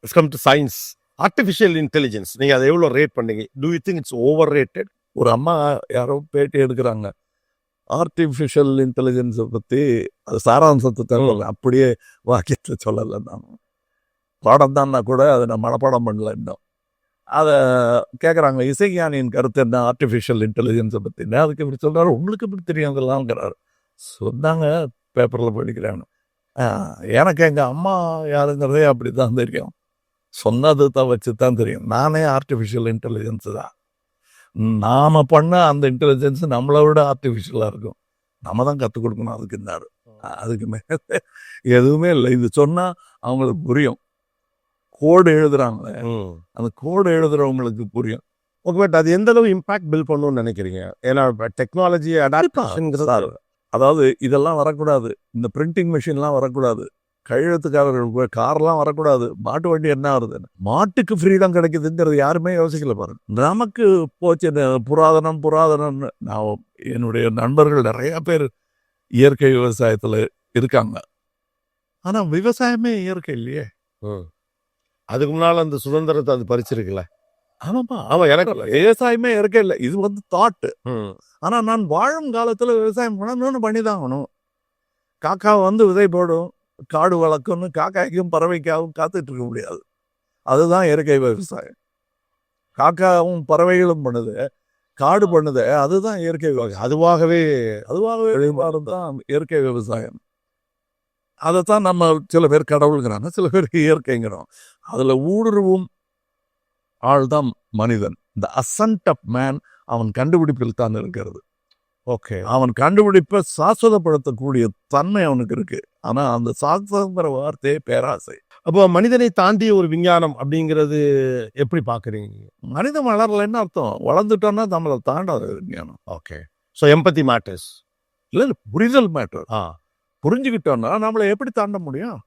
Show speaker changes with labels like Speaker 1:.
Speaker 1: Let's come to science. Artificial intelligence. நீங்க அதை எவ்வளோ ரேட் பண்ணீங்க? Do you think it's overrated?
Speaker 2: ஒரு அம்மா யாரோ பேட்டி எடுக்கிறாங்க, ஆர்டிஃபிஷியல் இன்டெலிஜென்ஸை பற்றி அது சாராம்சத்தை தரல, அப்படியே வாக்கியத்தை சொல்லலை. நான் பாடம் தான்னா கூட அதை நான் மனப்பாடம் பண்ணல இன்னும். அதை கேட்குறாங்க, இசைஞானியின் கருத்து என்ன ஆர்டிஃபிஷியல் இன்டெலிஜென்ஸை பற்றினா? அதுக்கு இப்படி சொல்கிறாரு, உங்களுக்கு இப்படி தெரியும் அதெல்லாம்ங்கிறாரு. சொன்னாங்க, பேப்பரில் படிக்கிறாங்க. எனக்கு எங்கள் அம்மா யாருங்கிறதே அப்படி தான் தெரியும், சொன்னது தான் வச்சு தான் தெரியும். நானே ஆர்டிஃபிஷியல் இன்டெலிஜென்ஸு தான். நாம் பண்ண அந்த இன்டெலிஜென்ஸ் நம்மளை விட ஆர்டிஃபிஷியலாக இருக்கும். நம்ம தான் கற்றுக் கொடுக்கணும் அதுக்குன்னாரு. அதுக்கு மேலே எதுவுமே இல்லை. இது சொன்னால் அவங்களுக்கு புரியும். கோடு எழுதுறாங்களே, அந்த கோடு எழுதுறவங்களுக்கு புரியும்.
Speaker 1: ஓகே, பட் அது எந்த அளவு இம்பாக்ட் பில் பண்ணணும்னு நினைக்கிறீங்க? ஏன்னா டெக்னாலஜி அடாப்டேஷன்,
Speaker 2: அதாவது இதெல்லாம் வரக்கூடாது, இந்த பிரிண்டிங் மிஷின்லாம் வரக்கூடாது, கையெழுத்துக்காரர்கள் கார்லாம் வரக்கூடாது, மாட்டு வண்டி என்ன வருது, மாட்டுக்கு ஃப்ரீடம் கிடைக்குதுங்கிறது யாருமே யோசிக்கல பாருங்க. நமக்கு போச்சு புராதனம்னு. நான் என்னுடைய நண்பர்கள் நிறைய பேர் இயற்கை விவசாயத்தில் இருக்காங்க. ஆனால் விவசாயமே இயற்கை இல்லையே.
Speaker 1: அதுக்கு முன்னால் அந்த சுதந்திரத்தை அது பறிச்சிருக்குல்ல.
Speaker 2: ஆமாப்பா,
Speaker 1: ஆமாம், எனக்கு
Speaker 2: விவசாயமே இயற்கை இல்லை. இது தாட்டு. ஆனால் நான் வாழும் காலத்தில் விவசாயம் பண்ணணும்னு பண்ணி தான் ஆகணும். காக்கா விதை போடும், காடு வளர்க்கும்னு காக்காய்க்கும் பறவைக்காகவும் காத்துட்டு இருக்க முடியாது. அதுதான் இயற்கை விவசாயம். காக்காவும் பறவைகளும் பண்ணுது, காடு பண்ணுது, அதுதான் இயற்கை விவசாயம். அதுவாகவே தான் இயற்கை விவசாயம். அதைத்தான் நம்ம சில பேர் கடவுளுங்கிறாங்க, சில பேருக்கு இயற்கைங்கிறோம். அதில் ஊடுருவும் ஆள் தான் மனிதன். இந்த அசன்ட் ஆஃப் மேன் அவன் கண்டுபிடிப்பில் தான் இருக்கிறது.
Speaker 1: ஓகே,
Speaker 2: அவன் கண்டுபிடிப்பை சாஸ்வதப்படுத்தக்கூடிய தன்மை அவனுக்கு இருக்கு. ஆனா அந்த சாஸ்வதங்கிற வார்த்தையே பேராசை.
Speaker 1: அப்போ மனிதனை தாண்டிய ஒரு விஞ்ஞானம் அப்படிங்கிறது எப்படி பார்க்குறீங்க?
Speaker 2: மனிதன் வளரலைன்னு அர்த்தம். வளர்ந்துட்டோன்னா நம்மளை தாண்டாத விஞ்ஞானம்.
Speaker 1: ஓகே, ஸோ எம்பத்தி மேட்டர்ஸ்.
Speaker 2: இல்லை, புரிதல் மேட்டர். புரிஞ்சுக்கிட்டோன்னா நம்மளை எப்படி தாண்ட முடியும்?